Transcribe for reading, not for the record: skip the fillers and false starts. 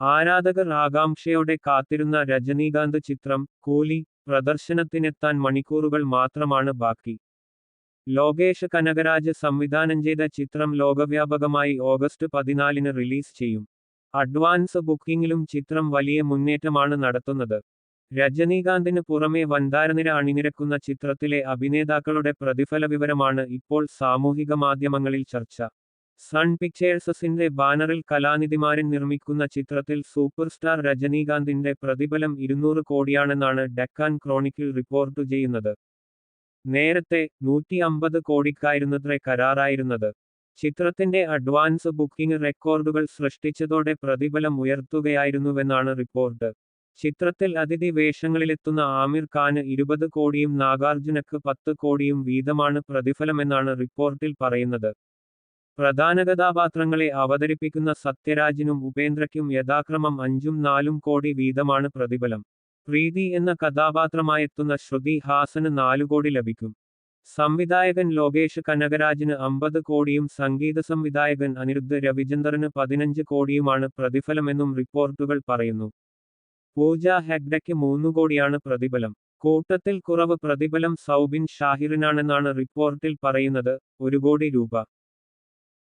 ആരാധകർ ആകാംക്ഷയോടെ കാത്തിരുന്ന രജനീകാന്ത് ചിത്രം കൂലി പ്രദർശനത്തിനെത്താൻ മണിക്കൂറുകൾ മാത്രമാണ് ബാക്കി. ലോകേഷ് കനകരാജ് സംവിധാനം ചെയ്ത ചിത്രം ലോകവ്യാപകമായി ഓഗസ്റ്റ് 14 റിലീസ് ചെയ്യും. അഡ്വാൻസ് ബുക്കിംഗിലും ചിത്രം വലിയ മുന്നേറ്റമാണ് നടത്തുന്നത്. രജനീകാന്തിന് പുറമെ വൻതാരനിര അണിനിരക്കുന്ന ചിത്രത്തിലെ അഭിനേതാക്കളുടെ പ്രതിഫല വിവരമാണ് ഇപ്പോൾ സാമൂഹിക മാധ്യമങ്ങളിൽ ചർച്ച. സൺ പിക്ചേഴ്സിന്റെ ബാനറിൽ കലാനിധിമാരൻ നിർമ്മിക്കുന്ന ചിത്രത്തിൽ സൂപ്പർ സ്റ്റാർ രജനീകാന്തിന്റെ പ്രതിഫലം 200 കോടിയാണെന്നാണ് ഡെക്കാൻ ക്രോണിക്കിൾ റിപ്പോർട്ട് ചെയ്യുന്നത്. നേരത്തെ 150 കോടിക്കായിരുന്നത്രേ കരാറായിരുന്നത്. ചിത്രത്തിന്റെ അഡ്വാൻസ് ബുക്കിംഗ് റെക്കോർഡുകൾ സൃഷ്ടിച്ചതോടെ പ്രതിഫലം ഉയർത്തുകയായിരുന്നുവെന്നാണ് റിപ്പോർട്ട്. ചിത്രത്തിൽ അതിഥി വേഷങ്ങളിലെത്തുന്ന ആമിർ ഖാന് 20 കോടിയും നാഗാർജുനക്ക് 10 കോടിയും വീതമാണ് പ്രതിഫലമെന്നാണ് റിപ്പോർട്ടിൽ പറയുന്നത്. പ്രധാന കഥാപാത്രങ്ങളെ അവതരിപ്പിക്കുന്ന സത്യരാജിനും ഉപേന്ദ്രയ്ക്കും യഥാക്രമം 5ഉം 4ഉം കോടി വീതമാണ് പ്രതിഫലം. പ്രീതി എന്ന കഥാപാത്രമായെത്തുന്ന ശ്രുതി ഹാസന് 4 കോടി ലഭിക്കും. സംവിധായകൻ ലോകേഷ് കനകരാജിന് 50 കോടിയും സംഗീത സംവിധായകൻ അനിരുദ്ധ് രവിചന്ദറിന് 15 കോടിയുമാണ് പ്രതിഫലമെന്നും റിപ്പോർട്ടുകൾ പറയുന്നു. പൂജ ഹെഗ്ഡയ്ക്ക് 3 കോടിയാണ് പ്രതിഫലം. കൂട്ടത്തിൽ കുറവ് പ്രതിഫലം സൗബിൻ ഷാഹിറിനാണെന്നാണ് റിപ്പോർട്ടിൽ പറയുന്നത്. 1 കോടി രൂപ.